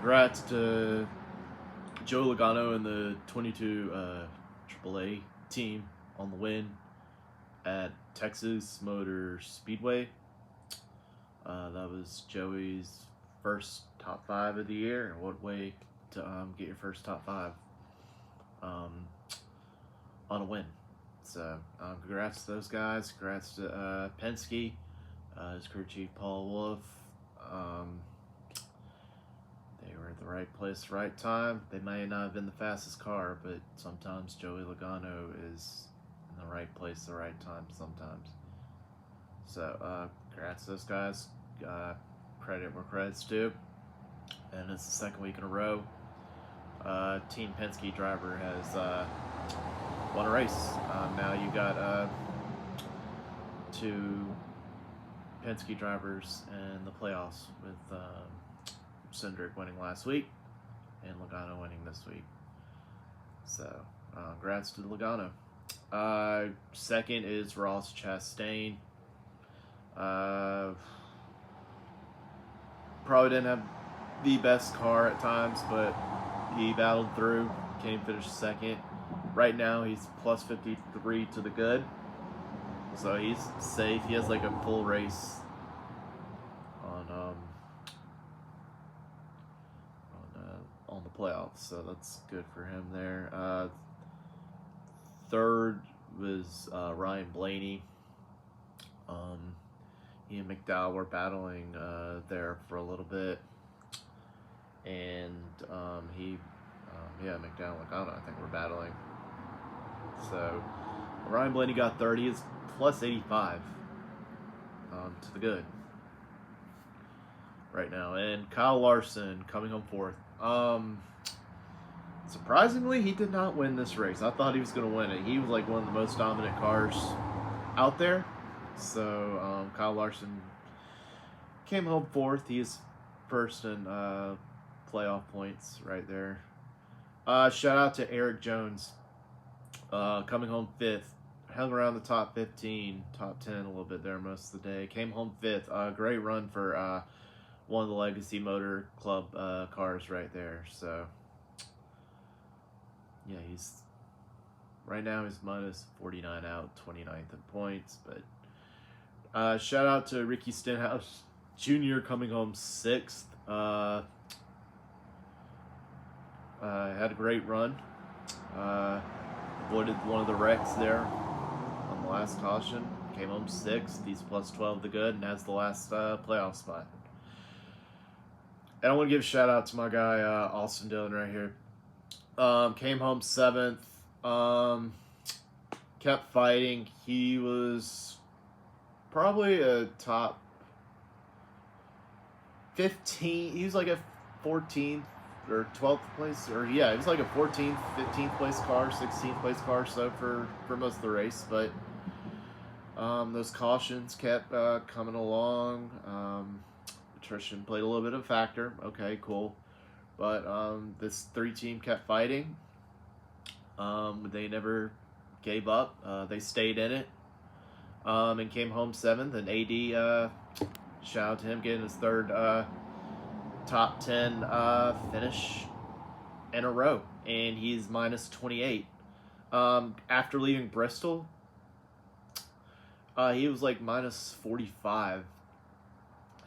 congrats to Joe Logano and the 22 AAA team on the win at Texas Motor Speedway. That was Joey's first top 5 of the year. What way to get your first top 5 on a win. So congrats to those guys. Congrats to Penske, his crew chief Paul Wolf. They were at the right place, right time. They may not have been the fastest car, but sometimes Joey Logano is in the right place, the right time sometimes. So congrats to those guys. Credit where credit's due. And it's the second week in a row. Team Penske driver has won a race. Now you got 2 Penske drivers in the playoffs with Cindric winning last week and Logano winning this week. So congrats to Logano. Second is Ross Chastain. Probably didn't have the best car at times, but he battled through, came finish second. Right now he's plus 53 to the good, so he's safe. He has like a full race on the playoffs, so that's good for him there. Third was Ryan Blaney. He and McDowell were battling there for a little bit, and McDowell and Logano, I think, were battling. So Ryan Blaney got 30. He is plus 85 to the good right now. And Kyle Larson coming home fourth. Surprisingly, he did not win this race. I thought he was going to win it. He was like one of the most dominant cars out there. So Kyle Larson came home fourth. He is first in playoff points right there. Shout out to Eric Jones, coming home fifth. Hung around the top 15, top 10 a little bit there most of the day. Came home fifth. Great run for one of the Legacy Motor Club cars right there. So yeah, right now he's minus 49 out, 29th in points. But shout out to Ricky Stenhouse Jr. coming home sixth. Had a great run. Avoided one of the wrecks there on the last caution. Came home sixth. He's plus 12 to good and has the last playoff spot. And I want to give a shout out to my guy Austin Dillon right here. Came home seventh. Kept fighting. He was probably a top 15. He was like a 14th or 12th place, or yeah, it was like a 14th, 15th place car, 16th place car, so for most of the race. But those cautions kept coming along. Attrition played a little bit of a factor. Okay, cool. But this 3 team kept fighting. They never gave up. They stayed in it and came home 7th. And AD, shout out to him getting his third top 10 finish in a row, and he's minus 28. After leaving Bristol, he was like minus 45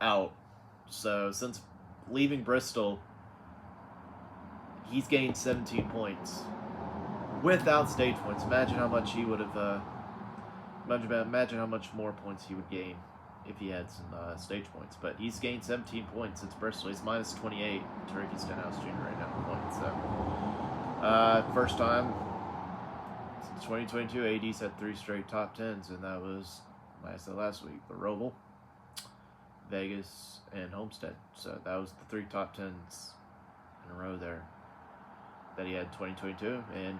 out. So since leaving Bristol, he's gained 17 points without stage points. Imagine how much he would have. Imagine how much more points he would gain if he had some stage points. But he's gained 17 points since Bristol. He's minus 28 to Ricky Stenhouse Jr. right now in points. So first time since 2022, AD's had 3 straight top 10s, and that was, like I said last week, the Roval, Vegas, and Homestead. So that was the 3 top 10s in a row there that he had in 2022. And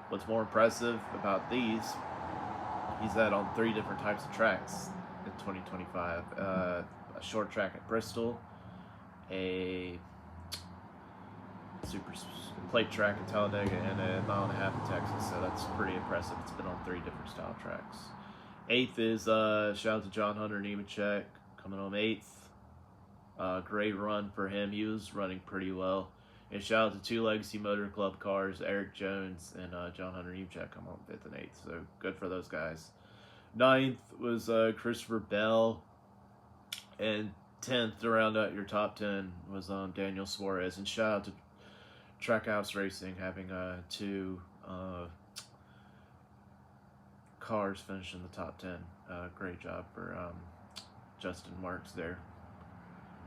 what's more impressive about these, he's had on 3 different types of tracks in 2025. A short track at Bristol, a super plate track in Talladega, and a mile and a half in Texas. So that's pretty impressive. It's been on 3 different style tracks. 8th is shout out to John Hunter Nemechek coming home 8th. Great run for him. He was running pretty well. And shout out to two Legacy Motor Club cars, Eric Jones and John Hunter Nemechek, come on 5th and 8th. So good for those guys. 9th was Christopher Bell. And 10th to round out your top 10 was Daniel Suarez. And shout out to Trackhouse Racing having two cars finish in the top 10. Great job for Justin Marks there,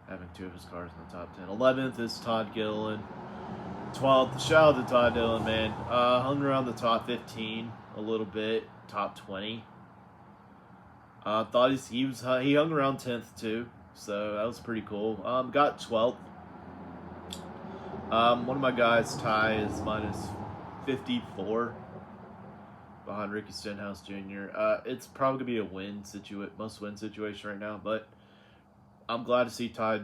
having two of his cars in the top 10. 11th is Todd Gilliland. 12th, shout out to Todd Dillon, man. Hung around the top 15 a little bit, top 20. Thought he hung around 10th too, so that was pretty cool. Got 12th. One of my guys, Ty, is minus 54 behind Ricky Stenhouse Jr. It's probably gonna be a must-win situation right now, but I'm glad to see Ty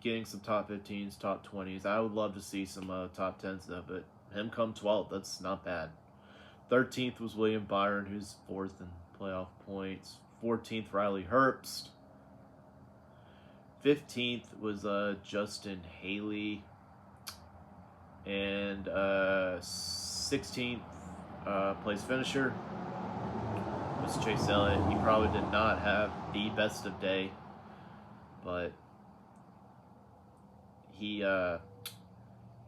getting some top 15s, top 20s. I would love to see some top 10s though, but him come 12th, that's not bad. 13th was William Byron, who's 4th in playoff points. 14th, Riley Herbst. 15th was Justin Haley. And 16th place finisher was Chase Elliott. He probably did not have the best of day, but he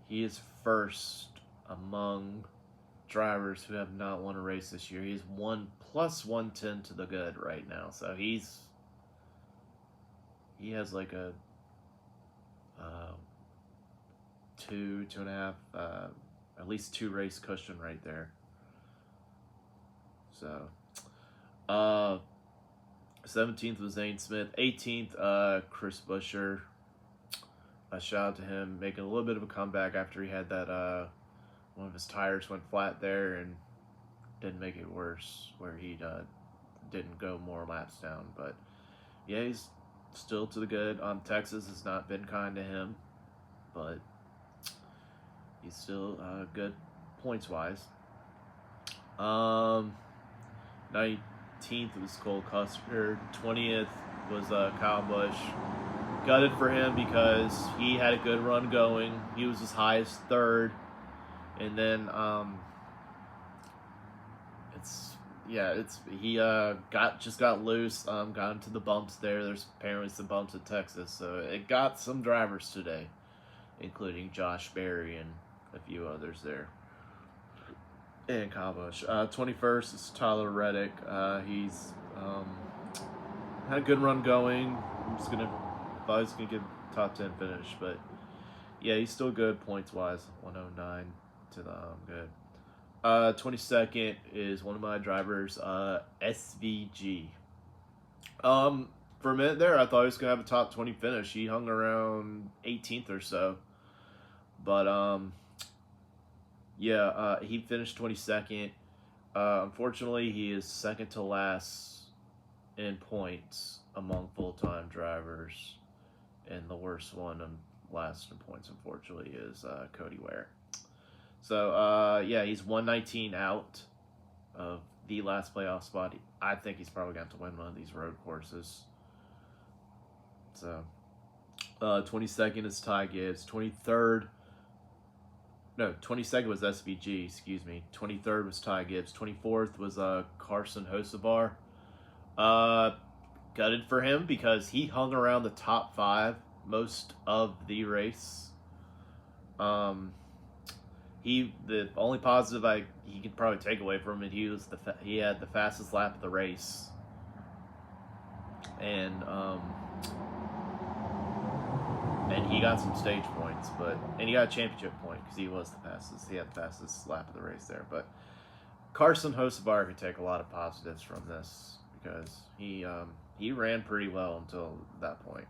is first among drivers who have not won a race this year. He's plus 110 to the good right now, so he has like a 2.5, at least 2 race cushion right there. So 17th was Zane Smith. 18th, Chris Buescher. A shout out to him, making a little bit of a comeback after he had that one of his tires went flat there and didn't make it worse, where he didn't go more laps down. But yeah, he's still to the good. Texas has not been kind to him, but he's still good points wise. 19th was Cole Custer. 20th was Kyle Busch. Gutted for him because he had a good run going. He was as high as 3rd, and then he got loose. Got into the bumps there. There's apparently some bumps at Texas, so it got some drivers today, including Josh Berry and a few others there. And Kyle Busch. 21st is Tyler Reddick. He's had a good run going. Thought he was gonna get a top 10 finish, but yeah, he's still good points wise. 109 to the good. 22nd is one of my drivers, SVG. For a minute there, I thought he was gonna have a top 20 finish. He hung around 18th or so, but he finished 22nd. Unfortunately, he is second to last in points among full-time drivers, and the worst one last in points, unfortunately, is Cody Ware. So, he's 119 out of the last playoff spot. I think he's probably going to have to win one of these road courses. So, 22nd is Ty Gibbs. 22nd was SVG, excuse me. 23rd was Ty Gibbs. 24th was Carson Hocevar. Gutted for him because he hung around the top 5 most of the race. The only positive he could probably take away from it, he had the fastest lap of the race, and he got some stage points, and he got a championship point because he was the fastest. He had the fastest lap of the race there. But Carson Hocevar could take a lot of positives from this because he ran pretty well until that point.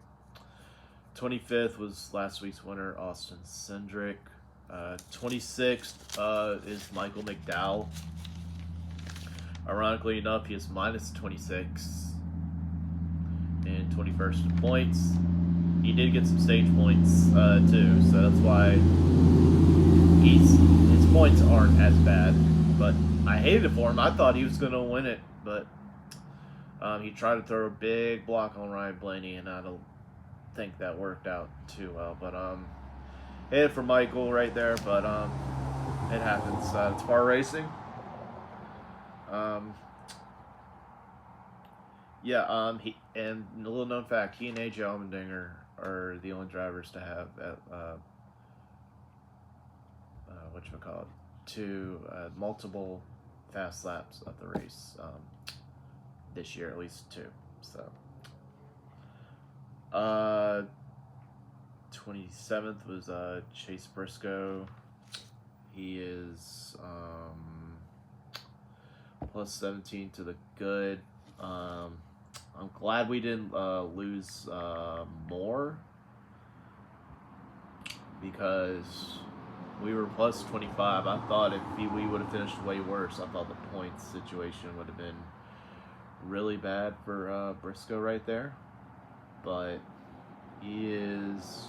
25th was last week's winner, Austin Cindric. 26th is Michael McDowell. Ironically enough, he is minus 26 and 21st in points. He did get some stage points too, so that's why his points aren't as bad. But I hated it for him. I thought he was going to win it, but he tried to throw a big block on Ryan Blaney, and think that worked out too well. But hit it for Michael right there, but it happens. It's bar racing. Um, yeah. He and a little known fact: he and AJ Allmendinger are the only drivers to have whatchamacallit, to multiple fast laps of the race this year, at least two. So, 27th was Chase Briscoe. He is plus 17 to the good. I'm glad we didn't lose more, because we were plus 25. I thought if we would have finished way worse, I thought the points situation would have been really bad for Briscoe right there. But he is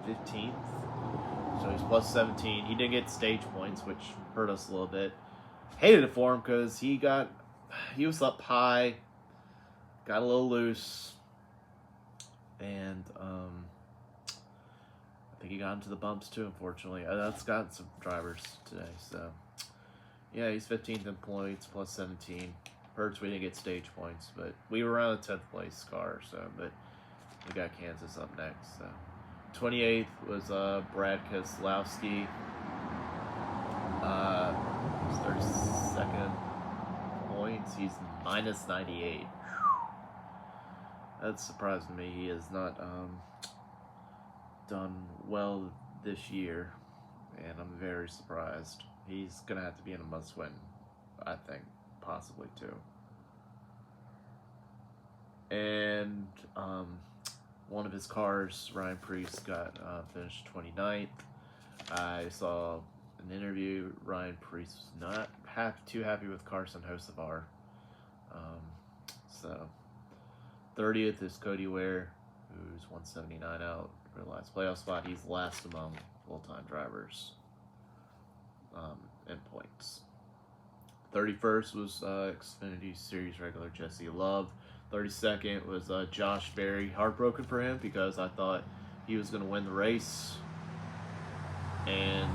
15th, so he's plus 17. He did get stage points, which hurt us a little bit. Hated it for him because he was up high, got a little loose, and I think he got into the bumps too, unfortunately. That's gotten some drivers today, so yeah, he's 15th in points, plus 17. Hurts we didn't get stage points, but we were around the 10th place car, so, but we got Kansas up next, so. 28th was Brad Keselowski. His 32nd points. He's minus 98. That's surprising me. He has not done well this year, and I'm very surprised. He's gonna have to be in a must-win, I think, possibly too. And one of his cars, Ryan Preece, got finished 29th. I saw an interview. Ryan Preece was not too happy with Carson Hocevar. So 30th is Cody Ware, who's 179 out for the last playoff spot. He's last among full-time drivers in points. 31st was Xfinity Series regular Jesse Love. 32nd was Josh Berry. Heartbroken for him because I thought he was going to win the race. And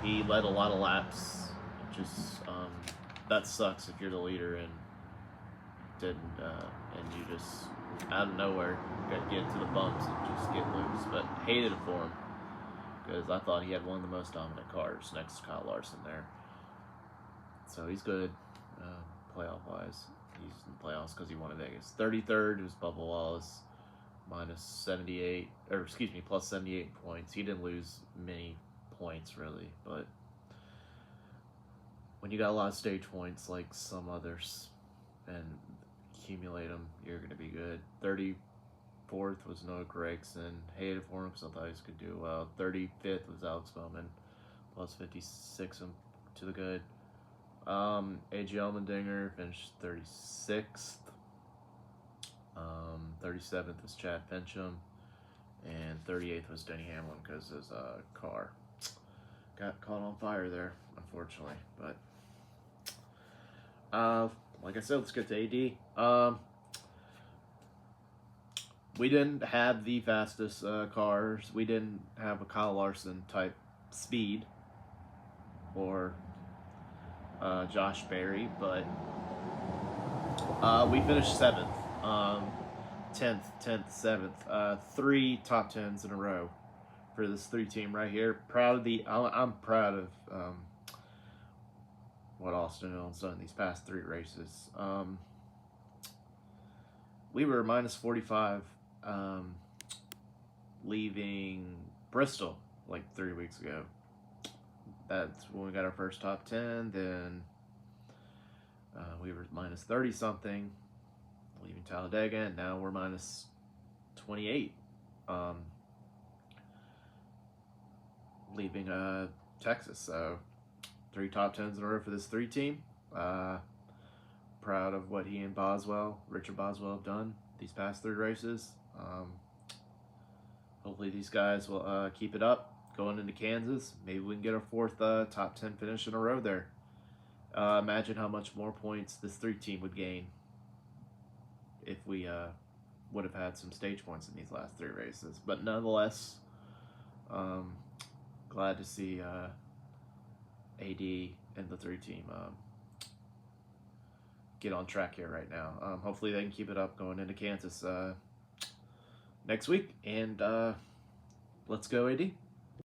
he led a lot of laps. Just that sucks if you're the leader and you just out of nowhere got to get into the bumps and just get loose. But hated it for him because I thought he had one of the most dominant cars next to Kyle Larson there. So he's good playoff wise. He's in the playoffs because he won in Vegas. 33rd was Bubba Wallace, plus 78 points. He didn't lose many points really, but when you got a lot of stage points like some others and accumulate them, you're going to be good. 34th was Noah Gregson. Hated for him because I thought he could do well. 35th was Alex Bowman, plus 56 to the good. AJ Allmendinger finished 36th. 37th was Chad Fincham, and 38th was Denny Hamlin because his car got caught on fire there, unfortunately. But like I said, let's get to AD. We didn't have the fastest cars. We didn't have a Kyle Larson type speed or Josh Berry, but we finished 7th, 10th, 7th, 3 top 10s in a row for this 3-team right here. I'm proud of what Austin Dillon's done these past 3 races. We were minus 45 leaving Bristol like 3 weeks ago. That's when we got our first top 10. Then we were minus 30 something leaving Talladega, and now we're minus 28 leaving Texas. So 3 top 10s in a row for this 3-team. Proud of what he and Richard Boswell have done these past 3 races. Hopefully these guys will keep it up going into Kansas. Maybe we can get our 4th top 10 finish in a row there. Imagine how much more points this 3-team would gain if we would have had some stage points in these last 3 races. But nonetheless, glad to see AD and the 3 team get on track here right now. Hopefully they can keep it up going into Kansas next week. And let's go, AD.